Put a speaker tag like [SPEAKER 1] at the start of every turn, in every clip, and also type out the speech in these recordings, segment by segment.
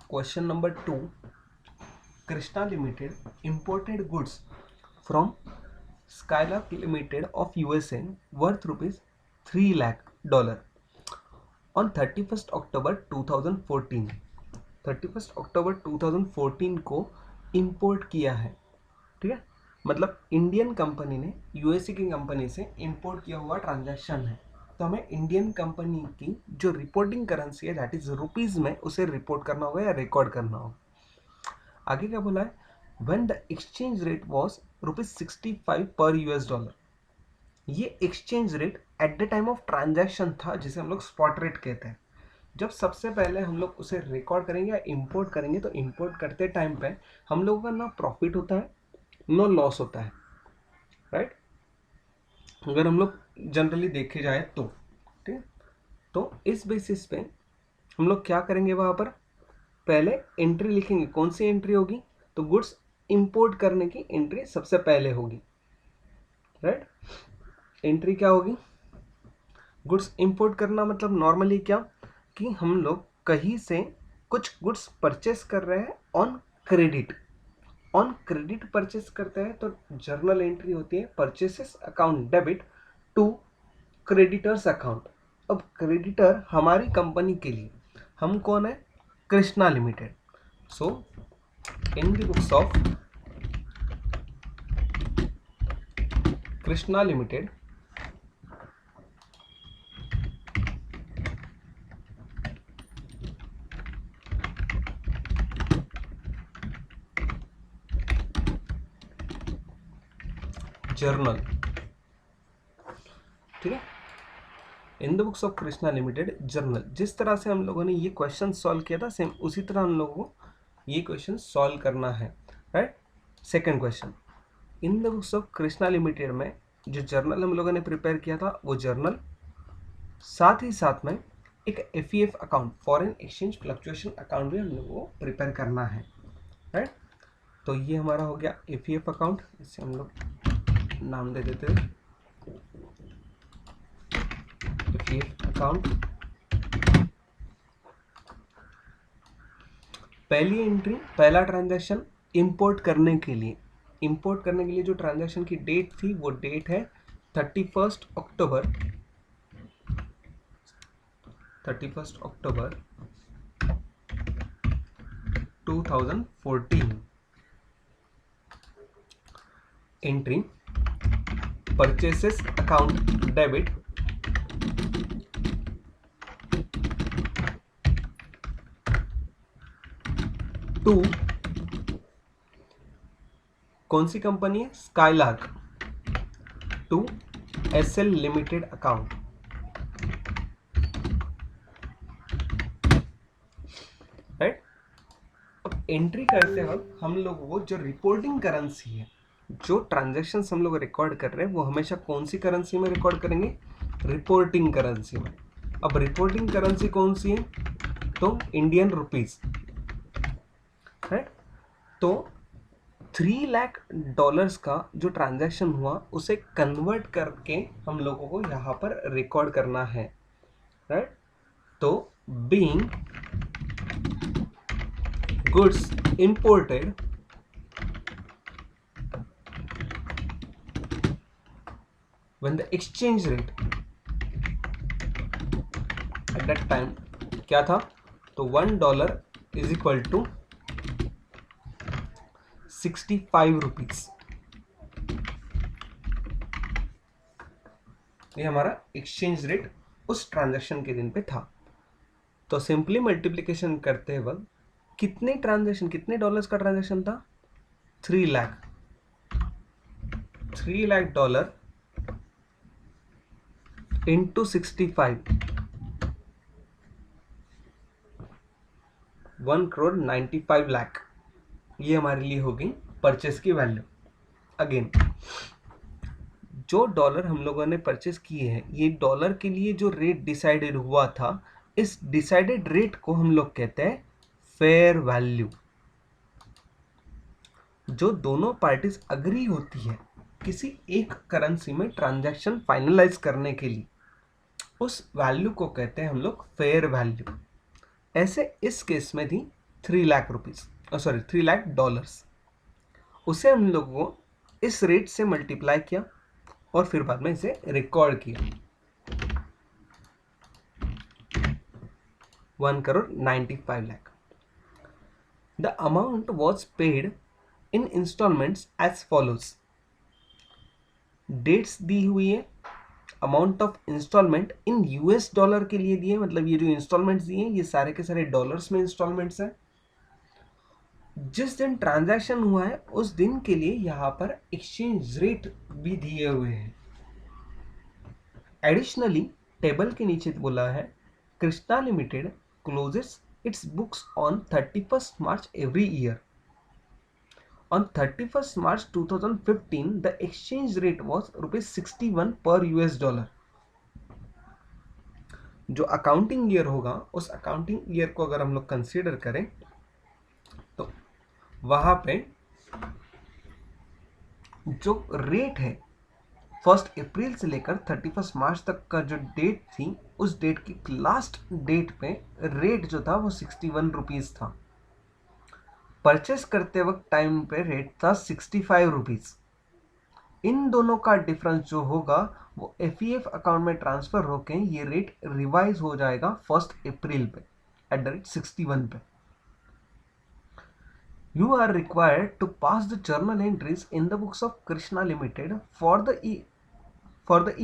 [SPEAKER 1] Question number 2. Krishna Limited imported goods from Skylark Limited of USA worth rupees 3 lakh dollar on 31st October 2014. 31st October 2014 को import किया है. ठीक है, मतलब Indian company ने USA की कंपनी से इंपोर्ट किया हुआ ट्रांजैक्शन है. तो हमें इंडियन कंपनी की जो रिपोर्टिंग करेंसी है दैट इज रुपीज में उसे रिपोर्ट करना होगा या रिकॉर्ड करना होगा. आगे क्या बोला है, when the exchange rate was ₹65 पर यूएस डॉलर. ये exchange rate at the time of transaction था जिसे हम लोग स्पॉट रेट कहते हैं. जब सबसे पहले हम लोग उसे रिकॉर्ड करेंगे या इंपोर्ट करेंगे तो इंपोर्ट करते टाइम पे हम लोगों का ना प्रॉफिट होता है नो लॉस होता है, राइट. अगर हम लोग जनरली देखे जाए तो ठीक है, तो इस बेसिस पे हम लोग क्या करेंगे, वहां पर पहले एंट्री लिखेंगे. कौन सी एंट्री होगी, तो गुड्स इंपोर्ट करने की एंट्री सबसे पहले होगी, राइट. एंट्री क्या होगी, गुड्स इंपोर्ट करना मतलब नॉर्मली क्या कि हम लोग कहीं से कुछ गुड्स परचेस कर रहे हैं on credit. On credit purchase करते हैं तो जर्नल एंट्री होती है purchases account debit to creditors account. अब क्रेडिटर हमारी कंपनी के लिए हम कौन है, Krishna limited. So in the books of Krishna limited journal, ठीक है, in the books of Krishna limited journal. जिस तरह से हम लोगों ने ये क्वेश्चन सॉल्व किया था सेम उसी तरह हम लोगों को ये क्वेश्चन सॉल्व करना है, right. Second question, in the books of Krishna limited में जो जर्नल हम लोगों ने प्रिपेयर किया था वो जर्नल, साथ ही साथ में एक FEF account foreign exchange fluctuation account भी हम लोगों को प्रिपेयर करना है, राइट. तो ये हमारा हो गया एफईएफ अकाउंट, इसे हम लोग नाम दे देते हैं एफईएफ अकाउंट. पहली एंट्री, पहला ट्रांजैक्शन इंपोर्ट करने के लिए. इंपोर्ट करने के लिए जो ट्रांजैक्शन की डेट थी वो डेट है 31st October 2014. Entry purchases account debit to कौन सी कंपनी है, Skylark, to SL limited account, right. अब एंट्री करते वक्त हम लोगों को जो रिपोर्टिंग करेंसी है, जो ट्रांजैक्शन हम लोग रिकॉर्ड कर रहे हैं वो हमेशा कौन सी करेंसी में रिकॉर्ड करेंगे, रिपोर्टिंग करेंसी में. अब रिपोर्टिंग करेंसी कौन सी है, तो इंडियन रुपीज, राइट. तो 3 लाख डॉलर्स का जो ट्रांजैक्शन हुआ उसे कन्वर्ट करके हम लोगों को यहाँ पर रिकॉर्ड करना है, राइट. तो being goods imported when the exchange rate at that time क्या था, तो $1 इज इक्वल टू 65 रुपीज. ये हमारा एक्सचेंज रेट उस ट्रांजैक्शन के दिन पे था. तो सिंपली मल्टीप्लिकेशन करते वक्त कितने ट्रांजैक्शन, कितने डॉलर्स का ट्रांजैक्शन था, 3 लाख. $3 इंटू 65, 1,95 लाख. ये हमारे लिए हो गई परचेस की वैल्यू. अगेन जो डॉलर हम लोगों ने परचेस किए हैं ये डॉलर के लिए जो रेट डिसाइडेड हुआ था, इस डिसाइडेड रेट को हम लोग कहते हैं फेयर वैल्यू. जो दोनों पार्टीज अग्री होती है किसी एक करेंसी में ट्रांजैक्शन फाइनलाइज करने के लिए, उस वैल्यू को कहते हैं हम लोग फेयर वैल्यू. ऐसे इस केस में थी 3 lakh rupees, sorry 3 lakh dollars, उसे हम लोगों को इस रेट से मल्टीप्लाई किया और फिर बाद में इसे रिकॉर्ड किया 1,95,00,000। The amount was paid in instalments as follows. Dates दी हुई है, amount of instalment in US dollar के लिए दिए, मतलब ये जो इंस्टॉलमेंट्स दिए ये सारे के सारे डॉलर्स में इंस्टॉलमेंट्स हैं। जिस दिन ट्रांजैक्शन हुआ है उस दिन के लिए यहाँ पर एक्सचेंज रेट भी दिए हुए हैं। एडिशनली टेबल के नीचे बोला है Krishna limited closes its books on 31st March every year. On 31st March 2015 the exchange rate was ₹61 per US dollar. जो अकाउंटिंग ईयर होगा उस अकाउंटिंग ईयर को अगर हम लोग कंसीडर करें तो वहां पे जो रेट है 1 अप्रैल से लेकर 31 मार्च तक का जो डेट थी उस डेट की लास्ट डेट पे रेट जो था वो 61 रुपीज़ था। परचेस करते वक्त टाइम पे रेट था 65 रुपीज़। इन दोनों का डिफरेंस जो होगा वो एफईएफ अकाउंट में ट्रांसफर होके ये रेट रिवाइज हो जाएगा 1 अप्रैल पे एट द रेट 61 पे। You are required to pass the journal entries in the books of Krishna Limited for the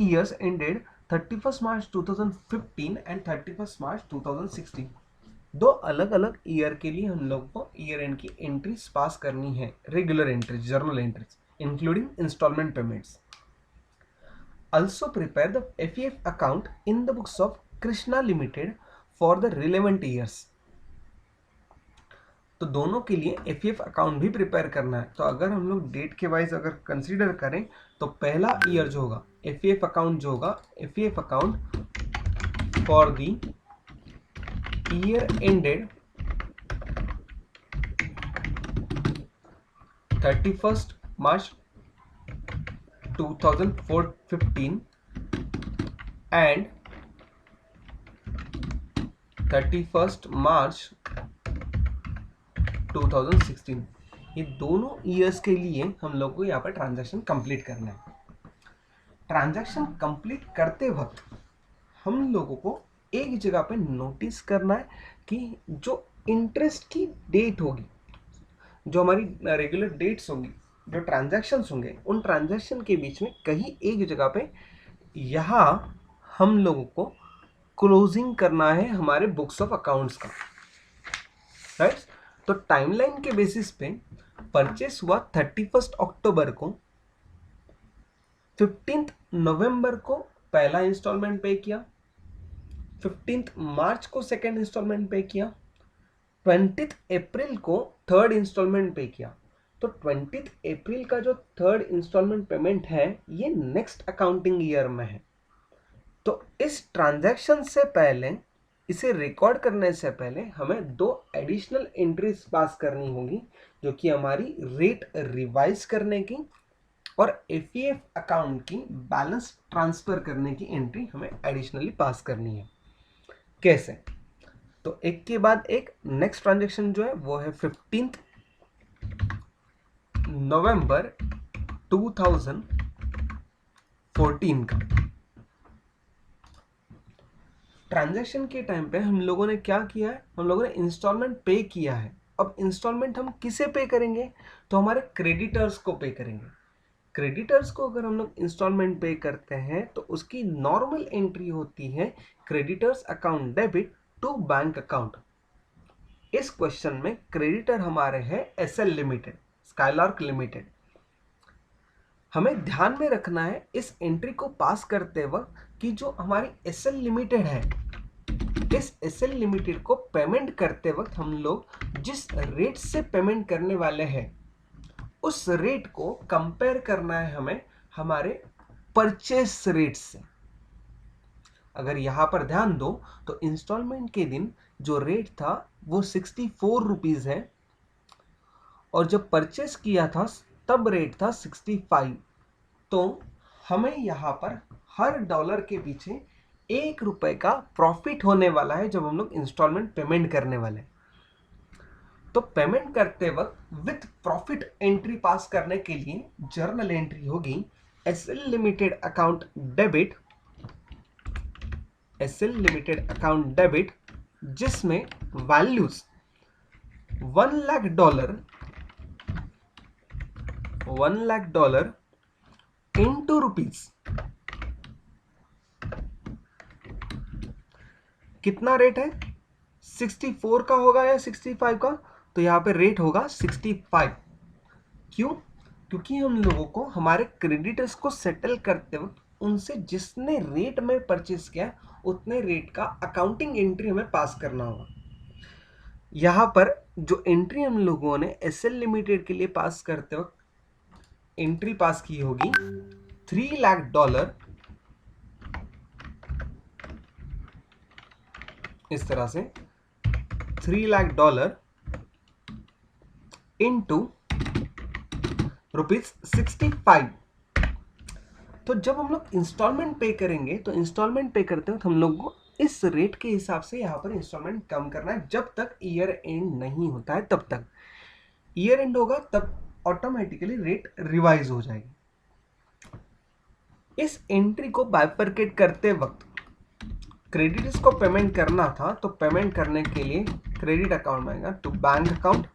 [SPEAKER 1] years ended 31st March 2015 and 31st March 2016। दो अलग अलग ईयर के लिए हम लोग को ईयर एंड की एंट्रीज पास करनी है, regular entries, journal entries including installment payments. Also prepare the FEF account in the books of Krishna Limited for the relevant years। तो दोनों के लिए एफईएफ अकाउंट भी प्रिपेयर करना है। तो अगर हम लोग डेट के वाइज अगर कंसीडर करें तो पहला ईयर जो होगा एफईएफ अकाउंट जो होगा, FEF account for the year ended 31st March 2015 and 31st March 2016, ये दोनों ईयर्स के लिए हम लोग को यहाँ पर ट्रांजैक्शन कंप्लीट करना है। ट्रांजैक्शन कंप्लीट करते वक्त हम लोगों को एक जगह पे नोटिस करना है कि जो इंटरेस्ट की डेट होगी, जो हमारी रेगुलर डेट्स होंगी, जो ट्रांजैक्शंस होंगे, उन ट्रांजैक्शन के बीच में कहीं एक जगह पे यहाँ हम लोगों को क्लोजिंग करना है हमारे बुक्स ऑफ अकाउंट्स का, राइट। तो टाइमलाइन के बेसिस पे परचेस हुआ 31 अक्टूबर को, 15 नवंबर को पहला इंस्टॉलमेंट पे किया, 15 मार्च को सेकेंड इंस्टॉलमेंट पे किया, 20 अप्रैल को थर्ड इंस्टॉलमेंट पे किया। तो 20 अप्रैल का जो थर्ड इंस्टॉलमेंट पेमेंट है ये नेक्स्ट अकाउंटिंग ईयर में है। तो इस ट्रांजैक्शन से पहले, इसे रिकॉर्ड करने से पहले हमें दो एडिशनल एंट्रीज पास करनी होगी, जो कि हमारी रेट रिवाइज करने की और एफईएफ अकाउंट की बैलेंस ट्रांसफर करने की एंट्री हमें एडिशनली पास करनी है। कैसे? तो एक के बाद एक नेक्स्ट ट्रांजैक्शन जो है वो है 15 नवंबर 2014 का। ट्रांजैक्शन के टाइम पे हम लोगों ने क्या किया है, हम लोगों ने इंस्टॉलमेंट पे किया है। अब इंस्टॉलमेंट हम किसे पे करेंगे, तो हमारे क्रेडिटर्स को पे करेंगे। क्रेडिटर्स को अगर हम लोग इंस्टॉलमेंट पे करते हैं तो उसकी नॉर्मल एंट्री होती है creditors account debit to bank account. इस क्वेश्चन में क्रेडिटर हमारे हैं एसएल लिमिटेड, स्काईलार्क लिमिटेड। हमें ध्यान में रखना है इस एंट्री को पास करते वक्त कि जो हमारी एसएल लिमिटेड है, इस एसएल लिमिटेड को पेमेंट करते वक्त हम लोग जिस रेट से पेमेंट करने वाले हैं उस रेट को कंपेयर करना है हमें हमारे परचेस रेट से। अगर यहां पर ध्यान दो तो इंस्टॉलमेंट के दिन जो रेट था वो 64 रुपीज है और जब परचेस किया था तब रेट था 65। तो हमें यहां पर हर डॉलर के पीछे ₹1 का प्रॉफिट होने वाला है जब हम लोग इंस्टॉलमेंट पेमेंट करने वाले हैं। तो पेमेंट करते वक्त विथ प्रॉफिट एंट्री पास करने के लिए जर्नल एंट्री होगी SL limited account debit, SL limited account debit, जिसमें वैल्यूज $1,00,000 इंटू रुपीज, कितना रेट है 64 का होगा या 65 का, तो यहां पे रेट होगा 65। क्यों? क्योंकि हम लोगों को हमारे क्रेडिटर्स को सेटल करते वक्त उनसे जिसने रेट में परचेस किया उतने रेट का अकाउंटिंग एंट्री हमें पास करना होगा। यहां पर जो एंट्री हम लोगों ने एसएल लिमिटेड के लिए पास करते वक्त एंट्री पास की होगी $3,00,000, इस तरह से $3,00,000 इंटू ₹65। तो जब हम लोग इंस्टॉलमेंट पे करेंगे तो इंस्टॉलमेंट पे करते हो तो हम लोग को इस रेट के हिसाब से यहाँ पर इंस्टॉलमेंट कम करना है जब तक ईयर एंड नहीं होता है। तब तक ईयर एंड होगा तब ऑटोमेटिकली रेट रिवाइज हो जाएगी। इस एंट्री को बाइफरकेट करते वक्त क्रेडिटर्स को पेमेंट करना था तो पेमेंट करने के लिए क्रेडिट अकाउंट में आएगा to bank account,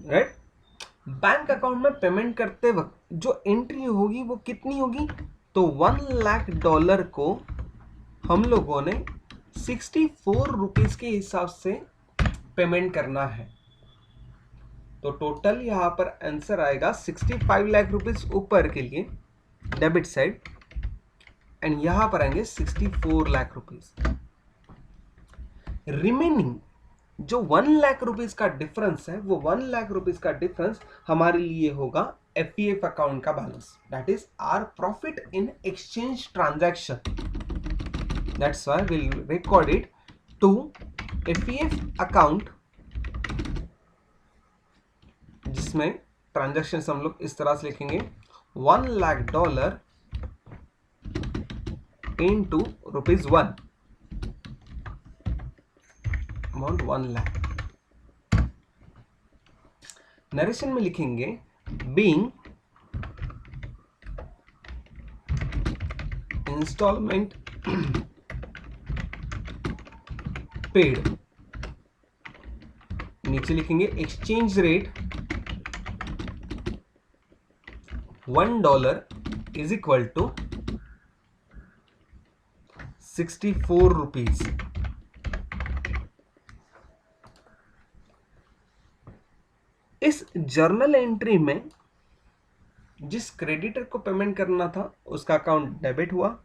[SPEAKER 1] right. Bank account में पेमेंट करते वक्त जो एंट्री होगी वो कितनी होगी, तो $1,00,000 को हम लोगों ने 64 रुपीज के हिसाब से पेमेंट करना है। तो टोटल यहां पर आंसर आएगा 65 लाख रुपीज ऊपर के लिए डेबिट साइड, एंड यहां पर आएंगे 64 लाख रुपीज। रिमेनिंग जो 1 लाख रुपीज का डिफरेंस है वो 1 लाख रुपीज का डिफरेंस हमारे लिए होगा एफईएफ अकाउंट का balance, that is our profit in exchange transaction. That's why will record it to FEF account, जिसमें ट्रांजैक्शन हम लोग इस तरह से लिखेंगे $1,00,000 इंटू ₹1, अमाउंट 1 लाख। नरेशन में लिखेंगे बीइंग इंस्टॉलमेंट पेड, नीचे लिखेंगे exchange rate $1 is equal to 64 rupees. इस जर्नल एंट्री में जिस क्रेडिटर को पेमेंट करना था उसका अकाउंट डेबिट हुआ,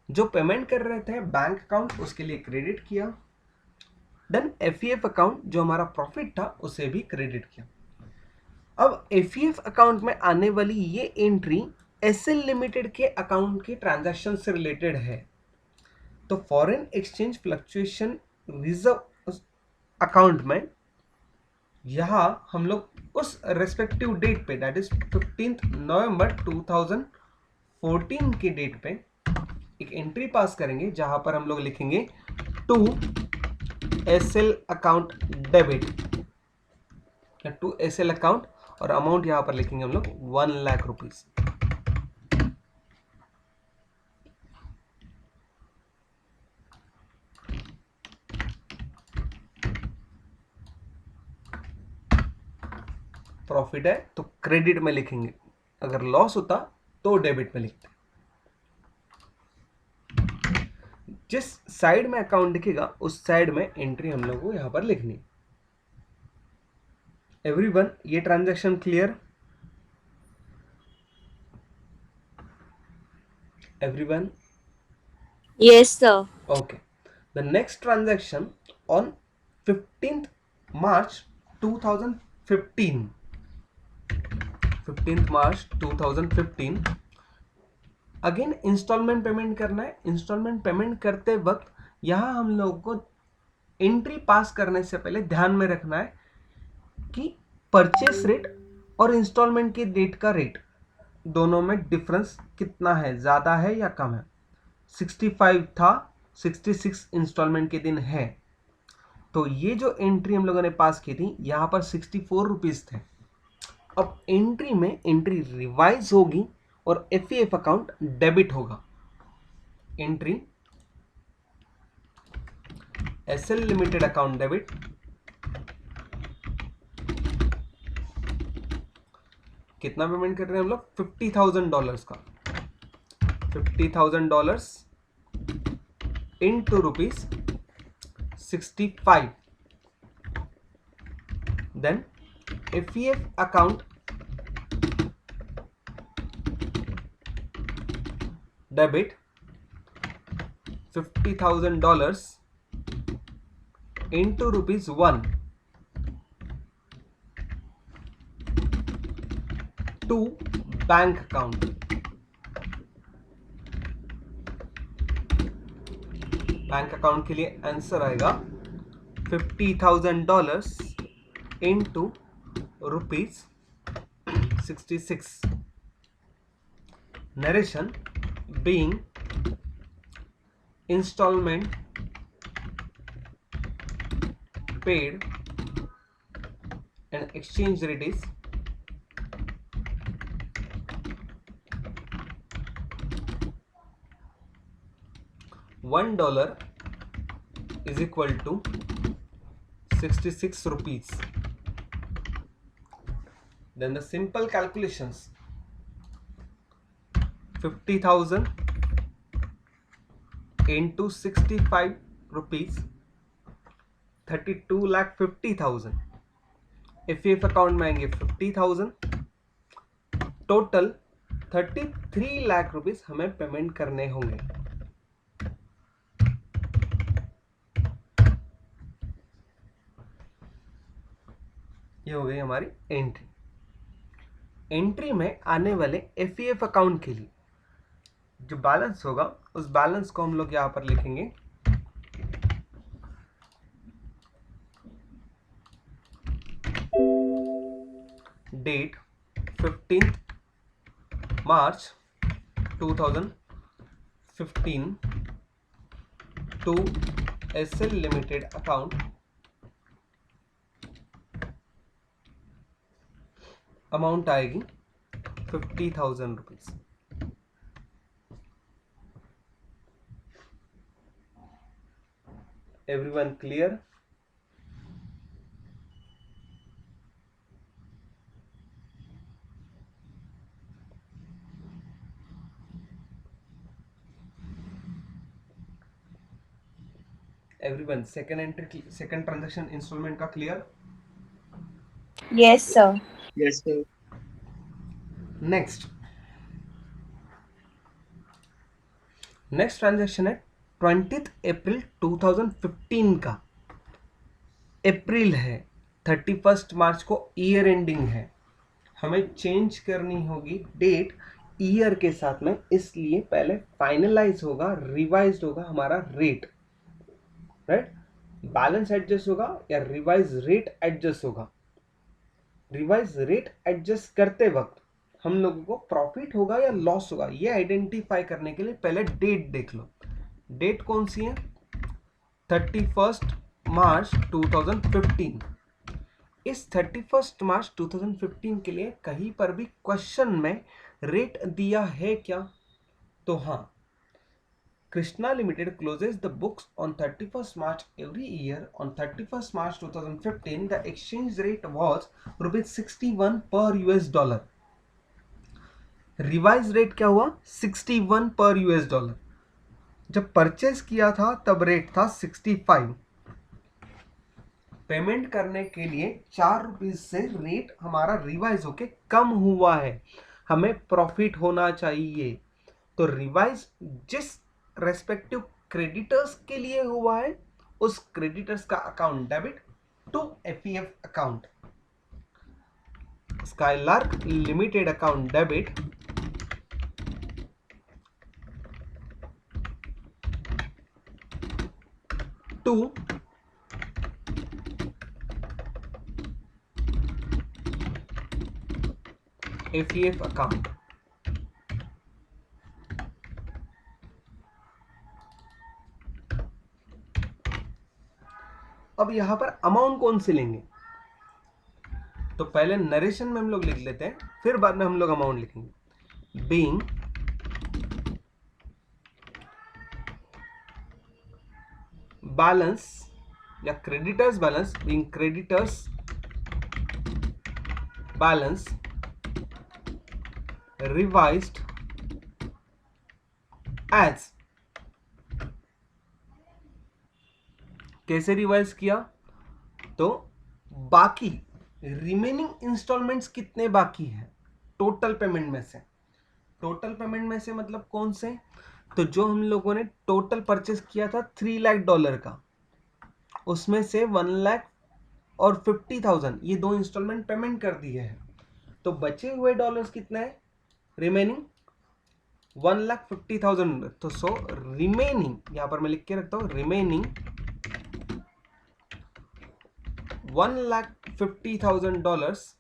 [SPEAKER 1] जो पेमेंट कर रहे थे बैंक अकाउंट उसके लिए क्रेडिट किया, देन एफईएफ अकाउंट जो हमारा प्रॉफिट था उसे भी क्रेडिट किया। अब एफईएफ अकाउंट में आने वाली ये एंट्री एसएल लिमिटेड के अकाउंट के ट्रांजैक्शन से रिलेटेड है। तो foreign exchange fluctuation reserve account में यहां हम लोग उस रेस्पेक्टिव डेट पे दैट इज 15 नवंबर 2014 के डेट पे एक एंट्री पास करेंगे जहां पर हम लोग लिखेंगे to SL account debit, to SL account, और अमाउंट यहां पर लिखेंगे हम लोग 1 लाख रुपीज। प्रॉफिट है तो क्रेडिट में लिखेंगे, अगर लॉस होता तो डेबिट में लिखते। जिस साइड में अकाउंट दिखेगा उस साइड में एंट्री हम लोग को यहां पर लिखनी। एवरीवन, ये transaction clear? Everyone?
[SPEAKER 2] Yes, sir.
[SPEAKER 1] Okay. The next transaction on 15th March 2015. 15th March 2015 again installment payment करना है। इंस्टॉलमेंट पेमेंट करते वक्त यहां हम लोगों को एंट्री पास करने से पहले ध्यान में रखना है कि परचेस रेट और इंस्टॉलमेंट की डेट का रेट दोनों में डिफरेंस कितना है, ज्यादा है या कम है। 65 था 66 इंस्टॉलमेंट के दिन है। तो ये जो एंट्री हम लोगों ने पास की थी यहाँ पर 64 रुपीज़ थे। अब एंट्री में एंट्री रिवाइज होगी और एफईएफ अकाउंट डेबिट होगा। Entry SL limited account debit, कितना पेमेंट कर रहे हैं हम लोग? $50,000 का। $50,000 into ₹65। Then FEF account debit $50,000 into ₹1 to bank account. Bank account के लिए आंसर आएगा $50,000 into ₹66। Narration being installment paid and exchange rate is $1 is equal to 66 rupees. Then the simple calculations: 50,000 into 65 rupees, 32,50,000। एफईएफ account में आएंगे 50,000, total 33 lakh rupees हमें payment करने होंगे। ये हो गई हमारी एंट्री। एंट्री में आने वाले एफईएफ अकाउंट के लिए जो बैलेंस होगा उस बैलेंस को हम लोग यहां पर लिखेंगे date 15 March 2015 to SL limited account, amount आएगी 50,000 rupees. Everyone clear? Everyone second entry, second transaction installment का clear?
[SPEAKER 2] Yes, sir.
[SPEAKER 3] Yes, sir.
[SPEAKER 1] Next transaction है 20 अप्रैल 2015 का। अप्रैल है, 31 मार्च को ईयर एंडिंग है, हमें चेंज करनी होगी डेट ईयर के साथ में, इसलिए पहले फाइनलाइज होगा, रिवाइज होगा हमारा रेट, राइट? बैलेंस एडजस्ट होगा या रिवाइज रेट एडजस्ट होगा। रिवाइज रेट एडजस्ट करते वक्त हम लोगों को प्रॉफिट होगा या लॉस होगा ये आइडेंटिफाई करने के लिए पहले डेट देख लो। डेट कौन सी है? 31 मार्च 2015। इस 31 मार्च 2015 के लिए कहीं पर भी क्वेश्चन में रेट दिया है क्या? तो हाँ, Krishna Limited closes the books on 31st March every year. On 31st March 2015, the exchange rate was ₹61 per US dollar. Revise rate क्या हुआ? 61 पर US डॉलर। जब परचेज किया था तब रेट था 65। पेमेंट करने के लिए 4 रुपीज से रेट हमारा रिवाइज होके कम हुआ है, हमें प्रॉफिट होना चाहिए। तो रिवाइज जिस रेस्पेक्टिव क्रेडिटर्स के लिए हुआ है उस क्रेडिटर्स का account debit to FEF account. Skylark limited account debit to FEF account. अब यहां पर अमाउंट कौन से लेंगे, तो पहले नरेशन में हम लोग लिख लेते हैं, फिर बाद में हम लोग अमाउंट लिखेंगे। बीइंग बैलेंस या creditors balance, being creditors balance revised as, कैसे रिवाइज किया, तो बाकी रिमेनिंग इंस्टॉलमेंट्स कितने बाकी हैं टोटल पेमेंट में से, टोटल पेमेंट में से मतलब कौन से, तो जो हम लोगों ने टोटल परचेस किया था $3 लाख का, उसमें से 1 लाख और 50,000 ये 2 इंस्टॉलमेंट पेमेंट कर दिए हैं, तो बचे हुए डॉलर्स कितना है, रिमेनिंग 1,50,000। तो सो रिमेनिंग, यहां पर मैं लिख के रखता हूं, रिमेनिंग $1,50,000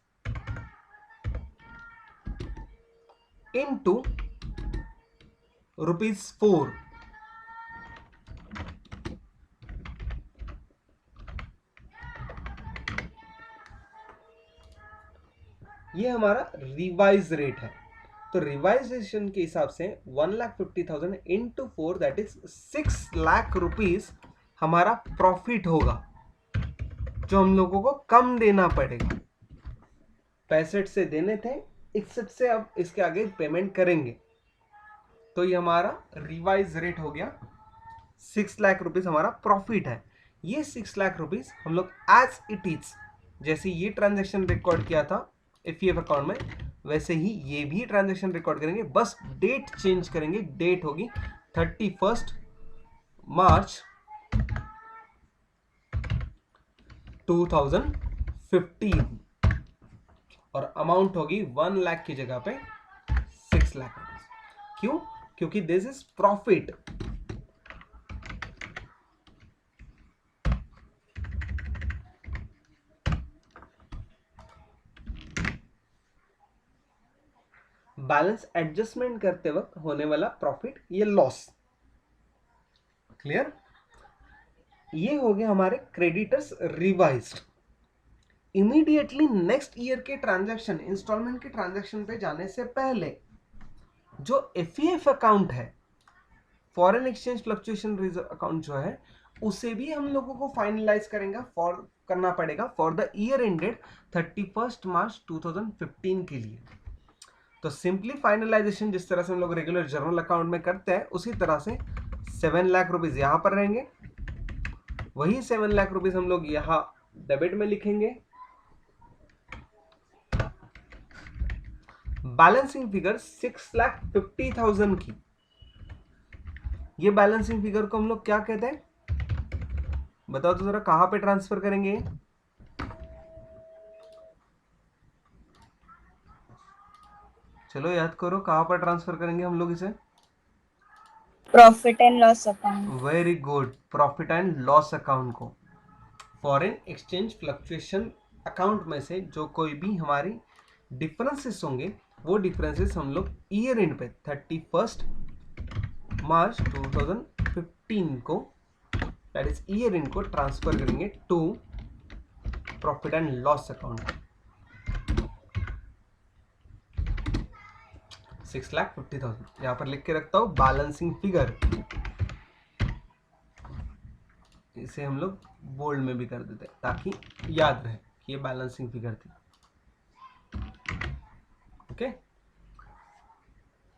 [SPEAKER 1] into ₹4। ये हमारा रिवाइज रेट है। तो रिवाइजेशन के हिसाब से 1,50,000 into 4 that is 6 lakh rupees हमारा प्रॉफिट होगा, जो हम लोगों को कम देना पड़ेगा। 65 से देने थे, 61 से अब इसके आगे पेमेंट करेंगे, तो ये हमारा रिवाइज रेट हो गया। 6 लाख रुपीज हमारा प्रॉफिट है। ये 6 लाख रुपीज हम लोग एज इट इज, जैसे ये ट्रांजेक्शन रिकॉर्ड किया था एफईएफ अकाउंट में, वैसे ही ये भी ट्रांजेक्शन रिकॉर्ड करेंगे, बस डेट चेंज करेंगे। डेट होगी 31 मार्च 2015 और अमाउंट होगी 1 लाख की जगह पे 6 लाख रुपीज। क्यों? क्योंकि this is profit. Balance adjustment करते वक्त होने वाला प्रॉफिट, ये लॉस। क्लियर? ये हो गया हमारे creditors revised. Immediately next year के ट्रांजैक्शन, इंस्टॉलमेंट के ट्रांजैक्शन पे जाने से पहले जो एफईएफ अकाउंट है, foreign exchange fluctuation reserve account जो है, उसे भी हम लोगों को फाइनलाइज करना पड़ेगा for the year ended 31 March 2015 के लिए। तो सिंपली फाइनलाइजेशन जिस तरह से हम लोग रेगुलर जर्नल अकाउंट में करते हैं, उसी तरह से 7 लाख रुपीज यहां पर रहेंगे, वही 7 लाख रुपीज हम लोग यहां डेबिट में लिखेंगे। बैलेंसिंग फिगर 6,50,000 की, ये बैलेंसिंग फिगर को हम लोग क्या कहते हैं, बताओ तो जरा, कहां पे ट्रांसफर करेंगे? चलो याद करो, कहां पर ट्रांसफर करेंगे हम लोग इसे?
[SPEAKER 2] Profit and loss account.
[SPEAKER 1] Very good, profit and loss account को। फॉरेन एक्सचेंज फ्लक्चुएशन अकाउंट में से जो कोई भी हमारी डिफरेंसेस होंगे, वो डिफरेंसेस हम लोग ईयर एंड पे 31 मार्च 2015 को, दैट इज ईयर एंड को ट्रांसफर करेंगे to profit and loss account. 6,50,000 यहां पर लिख के रखता हूं बैलेंसिंग फिगर, इसे हम लोग बोल्ड में भी कर देते हैं ताकि याद रहे कि ये बैलेंसिंग फिगर थी। ओके,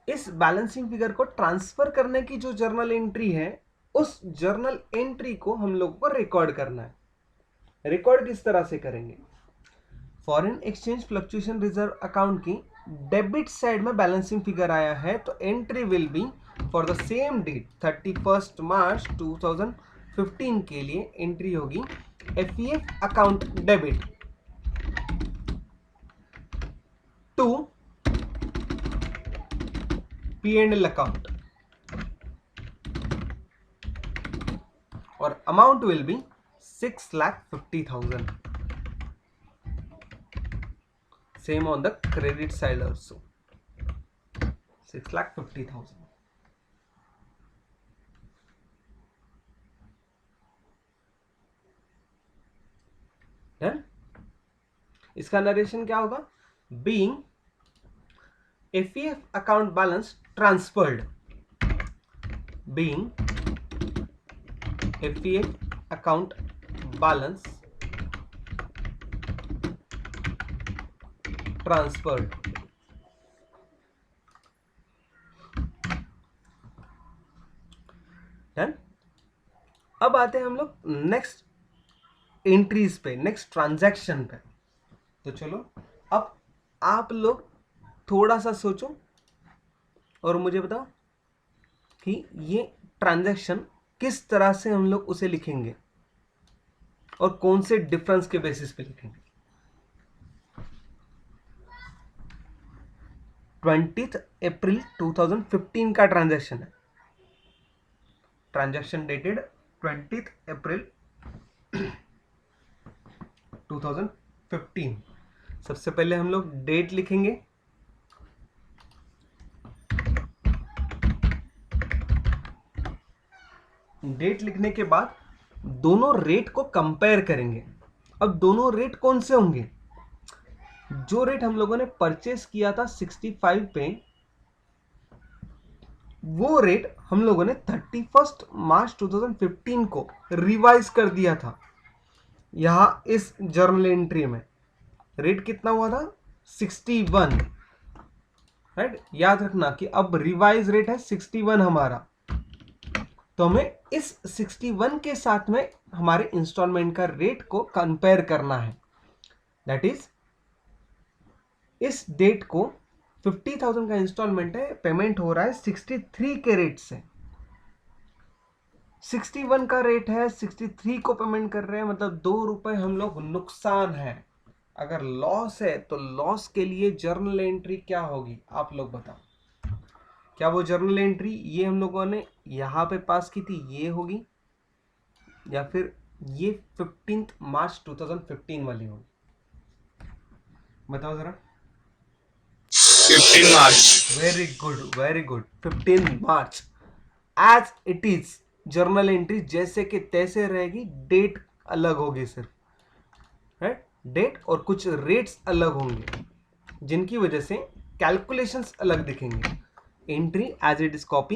[SPEAKER 1] इस बैलेंसिंग फिगर को ट्रांसफर करने की जो जर्नल एंट्री है, उस जर्नल एंट्री को हम लोगों को रिकॉर्ड करना है। रिकॉर्ड किस तरह से करेंगे? Foreign exchange fluctuation reserve account की डेबिट साइड में बैलेंसिंग फिगर आया है, तो entry will be for the same date 31 March 2015 के लिए एंट्री होगी FEF account debit to P&L account और amount will be 6,50,000. Same on the credit side also, 6,50,000. है? इसका नरेशन क्या होगा? Being FEF account balance transferred, being FEF account balance transferred. Done. अब आते हैं हम लोग नेक्स्ट एंट्रीज पे, नेक्स्ट ट्रांजैक्शन पे। तो चलो अब आप लोग थोड़ा सा सोचो और मुझे बताओ कि ये ट्रांजैक्शन किस तरह से हम लोग उसे लिखेंगे और कौन से डिफरेंस के बेसिस पे लिखेंगे। 20 अप्रैल 2015 का ट्रांजैक्शन है, ट्रांजैक्शन डेटेड 20 अप्रैल 2015। सबसे पहले हम लोग डेट लिखेंगे, डेट लिखने के बाद दोनों रेट को कंपेयर करेंगे। अब दोनों रेट कौन से होंगे? जो रेट हम लोगों ने परचेस किया था 65 पे, वो रेट हम लोगों ने 31 मार्च 2015 को रिवाइज कर दिया था। यहां इस जर्नल एंट्री में रेट कितना हुआ था? 61, राइट? याद रखना कि अब रिवाइज रेट है 61 हमारा, तो हमें इस 61 के साथ में हमारे इंस्टॉलमेंट का रेट को कंपेयर करना है। दैट इज इस डेट को 50,000 का इंस्टॉलमेंट है, पेमेंट हो रहा है 63 के रेट से। 61 का रेट है, 63 को पेमेंट कर रहे हैं, मतलब 2 रुपए हम लोग नुकसान है। अगर लॉस है तो लॉस के लिए जर्नल एंट्री क्या होगी? आप लोग बताओ। क्या वो जर्नल एंट्री ये हम लोगों ने यहां पे पास की थी ये होगी, या फिर ये 15 मार्च 2015 वाली होगी? बताओ जरा।
[SPEAKER 3] 15 मार्च।
[SPEAKER 1] Very good, very good, 15 March as it is. Journal entry जैसे कि तैसे रहेगी, डेट अलग होगी सिर्फ, है? डेट और कुछ रेट्स अलग होंगे, जिनकी वजह से कैलकुलेशंस अलग दिखेंगे। Entry as it is copy,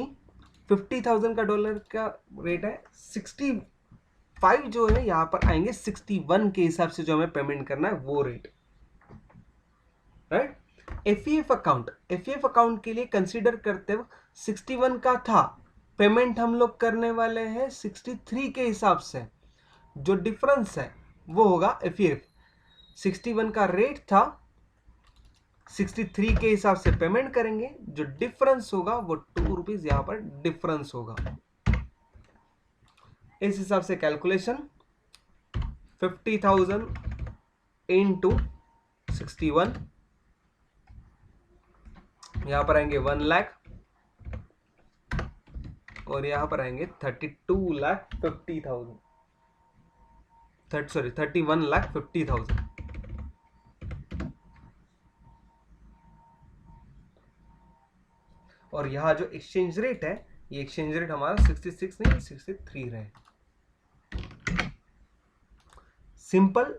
[SPEAKER 1] 50,000 का डॉलर का रेट है, 65 जो है यहां पर आएंगे 61 के हिसाब से जो हमें पेमेंट करना है वो रेट, राइट? एफईएफ अकाउंट, एफईएफ अकाउंट के लिए कंसीडर करते हुए 61 का था, पेमेंट हम लोग करने वाले हैं 63 के हिसाब से। जो डिफरेंस है वो होगा एफईएफ। 61 का रेट था, 63 के हिसाब से पेमेंट करेंगे, जो डिफरेंस होगा वो 2 रुपीज यहां पर डिफरेंस होगा। इस हिसाब से कैलकुलेशन 50,000 इंटू 61, यहां पर आएंगे 1 लाख और यहां पर आएंगे 32,50,000, 31,50,000। और यहां जो एक्सचेंज रेट है, ये एक्सचेंज रेट हमारा 66 नहीं 63 रहे। सिंपल।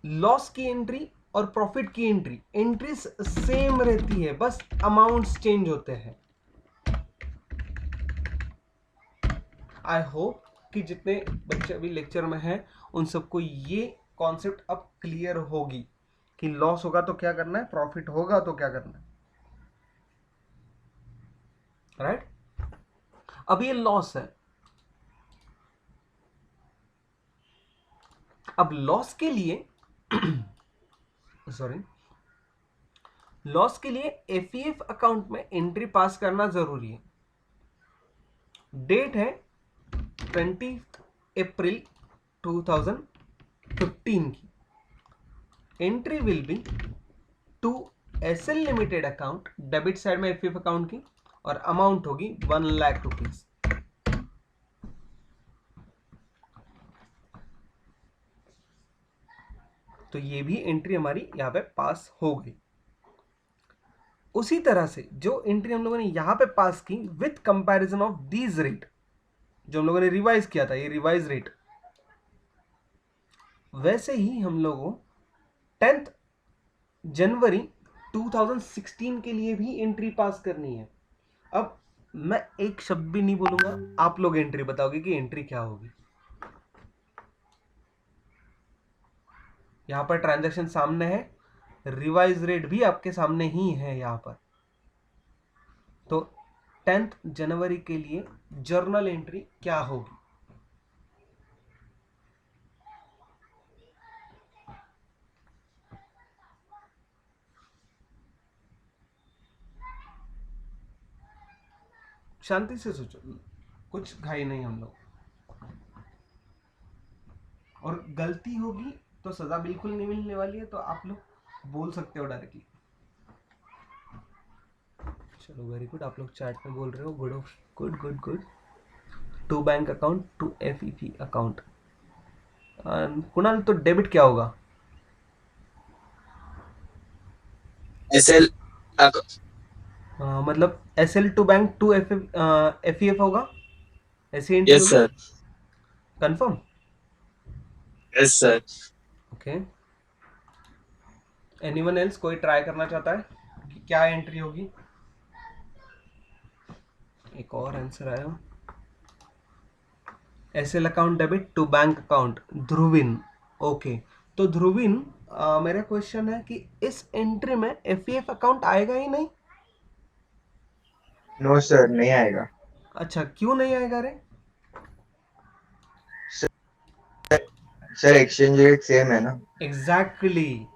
[SPEAKER 1] लॉस की एंट्री और प्रॉफिट की एंट्री, एंट्रीज सेम रहती है, बस अमाउंट्स चेंज होते हैं। आई होप कि जितने बच्चे अभी लेक्चर में हैं उन सबको ये कॉन्सेप्ट अब क्लियर होगी कि लॉस होगा तो क्या करना है, प्रॉफिट होगा तो क्या करना है, राइट? अब ये लॉस है। अब लॉस के लिए सॉरी, लॉस के लिए एफईएफ अकाउंट में एंट्री पास करना जरूरी है। डेट है 20 अप्रैल 2015 की। Entry will be to SL limited account, debit side में एफईएफ अकाउंट की, और अमाउंट होगी 1 लाख रुपीज। तो ये भी एंट्री हमारी यहां पे पास हो गई। उसी तरह से जो एंट्री हम लोगों ने यहां पे पास की with comparison of these rate, जो हम लोगों ने रिवाइज किया था, ये रिवाइज रेट, वैसे ही हम लोगों 10 जनवरी 2016 के लिए भी एंट्री पास करनी है। अब मैं एक शब्द भी नहीं बोलूंगा, आप लोग एंट्री बताओगे कि एंट्री क्या होगी। यहां पर ट्रांजैक्शन सामने है, रिवाइज रेट भी आपके सामने ही है यहां पर। तो 10 जनवरी के लिए जर्नल एंट्री क्या होगी? शांति से सोचो, कुछ घाई नहीं हम लोग। और गलती होगी तो सजा बिल्कुल नहीं मिलने वाली है, तो आप लोग बोल सकते हो डायरेक्टली। चलो वेरी गुड, आप लोग चैट में बोल रहे हो, good good good good. To bank account to FEP account. Kunal, तो डेबिट क्या होगा?
[SPEAKER 3] SL
[SPEAKER 1] मतलब SL to bank to FEF होगा, ऐसी एंट्री
[SPEAKER 3] yes
[SPEAKER 1] होगी?
[SPEAKER 3] sir,
[SPEAKER 1] confirm?
[SPEAKER 3] yes sir.
[SPEAKER 1] Okay, anyone else कोई ट्राई करना चाहता है कि क्या एंट्री होगी? एक और आंसर आया, SL account debit to bank account, Dhruvin. Okay, तो ध्रुविन, मेरा क्वेश्चन है कि इस एंट्री में एफईएफ अकाउंट आएगा ही नहीं?
[SPEAKER 4] नो सर, नहीं आएगा।
[SPEAKER 1] अच्छा, क्यों नहीं आएगा रे?
[SPEAKER 4] सर एक्सचेंज रेट सेम है ना।
[SPEAKER 1] एग्जैक्टली,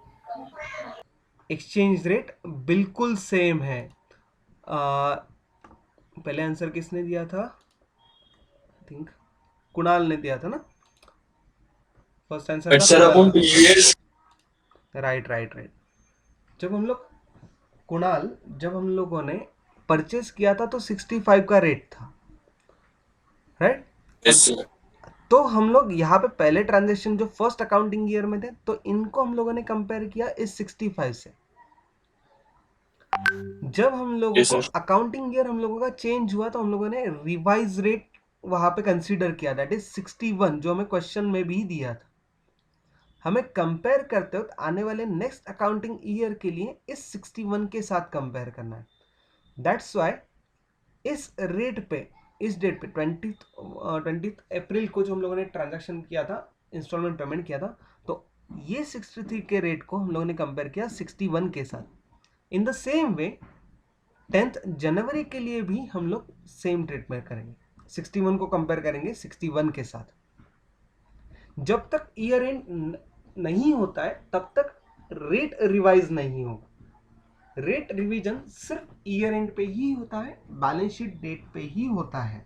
[SPEAKER 1] एक्सचेंज रेट बिल्कुल सेम है। पहले आंसर किसने दिया था? आई थिंक कुणाल ने दिया था ना, फर्स्ट आंसर
[SPEAKER 3] But
[SPEAKER 1] था
[SPEAKER 3] sir,
[SPEAKER 1] कुणाल
[SPEAKER 3] upon
[SPEAKER 1] का।
[SPEAKER 3] previous
[SPEAKER 1] right right right. जब हम लोग, कुणाल, जब हम लोगों ने परचेस किया था तो 65 का रेट था, राइट?
[SPEAKER 3] yes sir,
[SPEAKER 1] तो हम लोग यहाँ पे पहले ट्रांजेक्शन जो फर्स्ट अकाउंटिंग ईयर में थे, तो इनको हम लोगों ने कंपेयर किया इस 65 से। जब हम लोगों
[SPEAKER 3] yes
[SPEAKER 1] को
[SPEAKER 3] sir,
[SPEAKER 1] अकाउंटिंग ईयर हम लोगों का चेंज हुआ, तो हम लोगों ने रिवाइज रेट वहां पे कंसीडर किया, दैट इज 61, जो हमें क्वेश्चन में भी दिया था। हमें कंपेयर करते वक्त आने वाले नेक्स्ट अकाउंटिंग ईयर के लिए इस 61 के साथ कंपेयर करना है। दैट्स वाई इस रेट पे, इस डेट पे 20 अप्रैल को जो हम लोगों ने ट्रांजैक्शन किया था, इंस्टॉलमेंट पेमेंट किया था, तो ये 63 के रेट को हम लोगों ने कंपेयर किया 61 के साथ। इन द सेम वे 10 जनवरी के लिए भी हम लोग सेम ट्रीटमेंट करेंगे, 61 को कंपेयर करेंगे 61 के साथ। जब तक ईयर एंड नहीं होता है तब तक रेट रिवाइज नहीं होगा। रेट रिवीजन सिर्फ ईयर एंड पे ही होता है, बैलेंस शीट डेट पे ही होता है,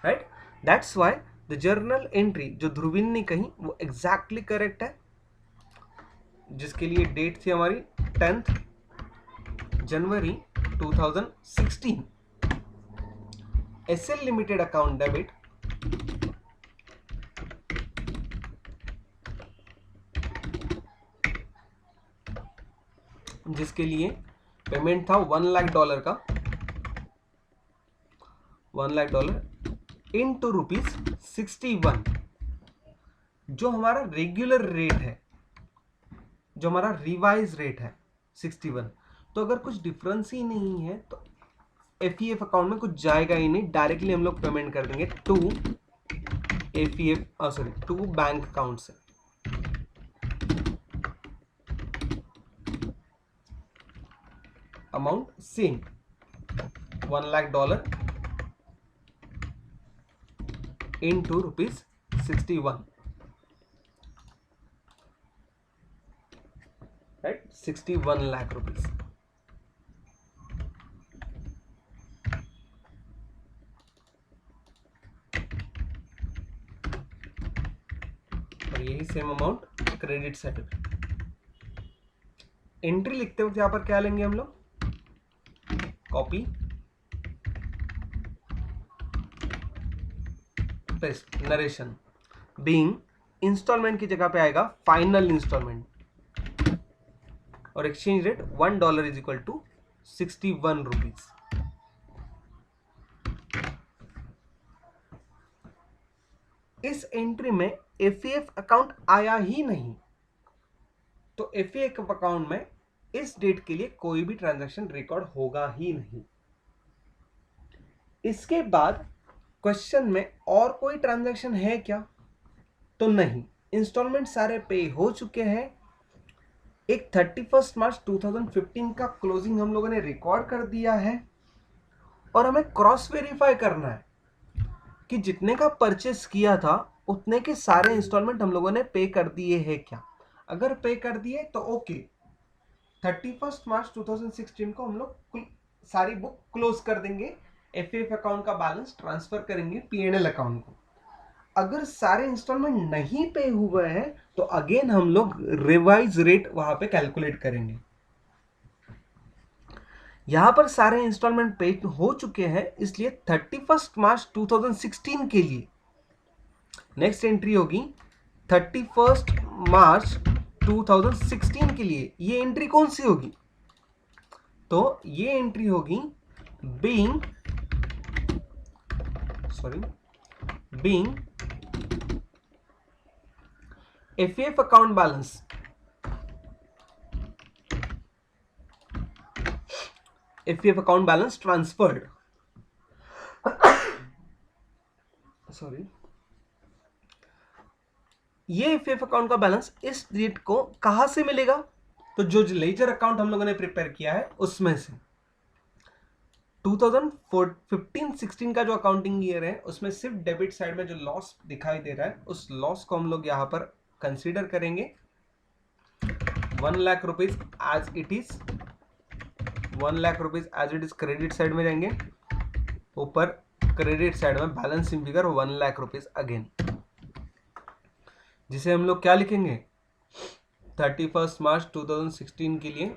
[SPEAKER 1] right? That's why the journal entry जो ध्रुविन ने कही वो एग्जैक्टली करेक्ट है, जिसके लिए डेट थी हमारी 10 जनवरी 2016। एसएल लिमिटेड अकाउंट डेबिट जिसके लिए पेमेंट था $1 लाख का, $1 लाख इंटू ₹61, जो हमारा रेगुलर रेट है, जो हमारा रिवाइज रेट है 61। तो अगर कुछ डिफरेंस ही नहीं है तो एफईएफ अकाउंट में कुछ जाएगा ही नहीं, डायरेक्टली हम लोग पेमेंट कर देंगे to FEF, sorry, to bank account से। Amount same, $1 lakh into ₹61, right? 61 lakh rupees. और यही same amount credit certificate. Entry लिखते वक्त यहां पर क्या लेंगे हम लोग? Copy paste, narration being installment की जगह पे आएगा फाइनल इंस्टॉलमेंट, और exchange rate $1 is equal to 61 rupees. इस एंट्री में एफएफ अकाउंट आया ही नहीं, तो एफएफ अकाउंट में इस डेट के लिए कोई भी ट्रांजैक्शन रिकॉर्ड होगा ही नहीं। इसके बाद क्वेश्चन में और कोई ट्रांजैक्शन है क्या, तो नहीं, इंस्टॉलमेंट सारे पे हो चुके हैं। एक 31 मार्च 2015 का क्लोजिंग हम लोगों ने रिकॉर्ड कर दिया है और हमें क्रॉस वेरीफाई करना है कि जितने का परचेस किया था उतने के सारे इंस्टॉलमेंट हम लोगों ने पे कर दिए हैं क्या। अगर पे कर दिए तो ओके, 31 मार्च 2016 को हम लोग सारी बुक क्लोज कर देंगे, एफएफ अकाउंट का बैलेंस ट्रांसफर करेंगे पीएनएल अकाउंट को। अगर सारे इंस्टॉलमेंट नहीं पे हुए हैं तो अगेन हम लोग रिवाइज रेट वहां पे कैलकुलेट करेंगे। यहां पर सारे इंस्टॉलमेंट पे हो चुके हैं, इसलिए 31 मार्च 2016 के लिए नेक्स्ट एंट्री होगी 31 मार्च 2016 के लिए। ये एंट्री कौन सी होगी, तो ये एंट्री होगी being FF account balance FF account balance transferred, sorry, ये एफएफ अकाउंट का बैलेंस इस डेट को कहां से मिलेगा, तो जो लेजर अकाउंट हम लोगों ने प्रिपेयर किया है उसमें से। 2015-16 का जो अकाउंटिंग ईयर है उसमें सिर्फ डेबिट साइड में जो लॉस दिखाई दे रहा है उस लॉस को हम लोग यहां पर कंसीडर करेंगे। 1 lakh rupees as it is, 1 lakh rupees as it is credit side में जाएंगे, ऊपर क्रेडिट साइड में balancing figure 1 lakh rupees again, जिसे हम लोग क्या लिखेंगे 31 मार्च 2016 के लिए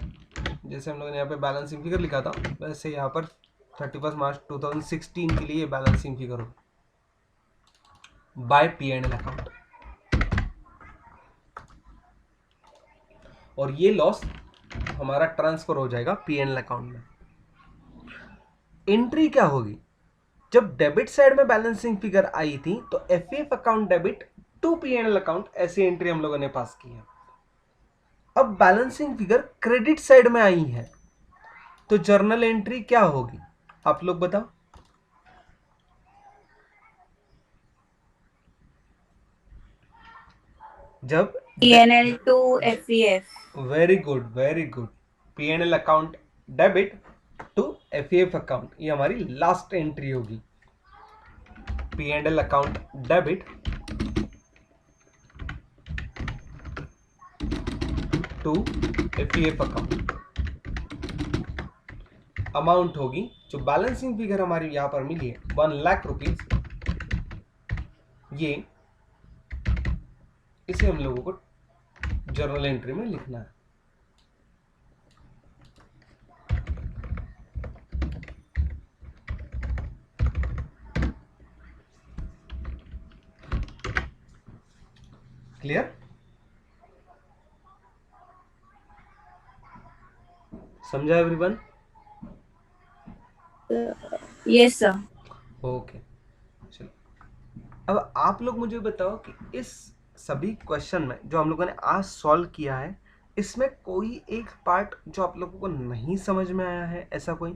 [SPEAKER 1] जैसे हम लोगों ने यहाँ पे बैलेंसिंग फिगर लिखा था वैसे यहाँ पर 31 मार्च 2016 के लिए बैलेंसिंग फिगर हो बाय पीएनएल अकाउंट, और ये लॉस हमारा ट्रांसफर हो जाएगा पीएनएल अकाउंट में। एंट्री क्या होगी, जब डेबिट साइड में बैलेंसिंग फिगर आई थी तो FF account debit to PNL account, ऐसी एंट्री हम लोगों ने पास की है। अब बैलेंसिंग फिगर क्रेडिट साइड में आई है तो जर्नल एंट्री क्या होगी, आप लोग बताओ। जब
[SPEAKER 2] PNL to FEF.
[SPEAKER 1] Very good very good, PNL account debit to FF account, ये हमारी लास्ट एंट्री होगी। PNL account debit to FF account, amount होगी जो बैलेंसिंग फिगर हमारी यहां पर मिली है 1 लाख रुपीज, ये इसे हम लोगों को जर्नल एंट्री में लिखना है। क्लियर, समझा एवरीवन?
[SPEAKER 2] Yes, sir.
[SPEAKER 1] ओके, चलो अब आप लोग मुझे बताओ कि इस सभी क्वेश्चन में जो हम लोगों ने आज सॉल्व किया है इसमें कोई एक पार्ट जो आप लोगों को नहीं समझ में आया है, ऐसा कोई?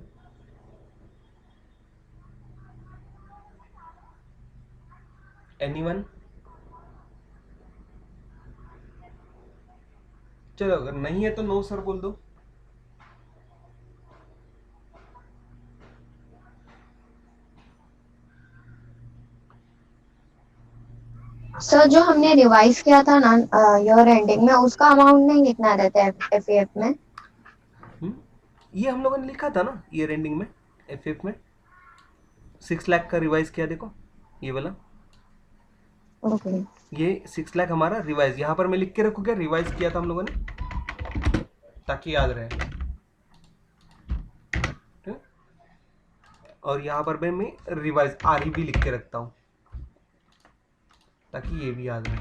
[SPEAKER 1] एनीवन? चलो अगर नहीं है तो नो सर बोल दो।
[SPEAKER 5] सर जो हमने रिवाइज किया था ना ईयर एंडिंग में, उसका अमाउंट नहीं लिखना रहता है एफएफ में।
[SPEAKER 1] ये हम लोगों ने लिखा था ना ईयर एंडिंग में एफएफ में 6 लाख का रिवाइज किया, देखो ये वाला,
[SPEAKER 5] ओके।
[SPEAKER 1] ये 6 लाख हमारा रिवाइज, यहाँ पर मैं लिख के रखूँ क्या रिवाइज किया था हम लोगों ने, ताकि याद रहे। ठीक? और यहाँ पर मैं रिवाइज आर भी लिख के रखता हूँ ताकि ये भी याद रहे।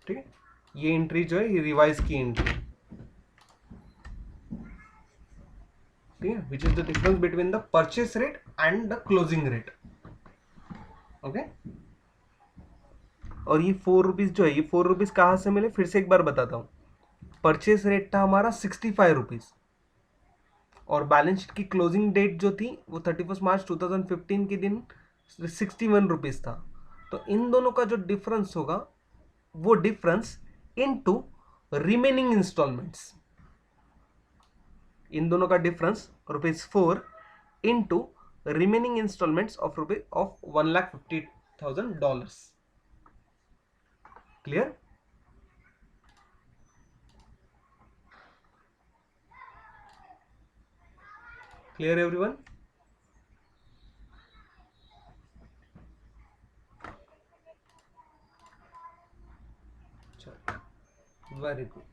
[SPEAKER 1] ठीक है, ये एंट्री जो है ये रिवाइज की एंट्री, ठीक है, which is the difference between the purchase rate and the closing rate. Okay, और ये 4 रुपीज़ जो है, ये 4 रुपीज़ कहाँ से मिले, फिर से एक बार बताता हूँ। परचेस रेट था हमारा 65 रुपीज़, और बैलेंस शीट की क्लोजिंग डेट जो थी वो 31 मार्च 2015 के दिन 61 रुपीज़ था। तो इन दोनों का जो डिफरेंस होगा वो डिफरेंस इनटू रिमेनिंग इंस्टॉलमेंट्स, इन दोनों का difference ₹4 into remaining installments of $1,50,000। Clear? Clear everyone? Very good.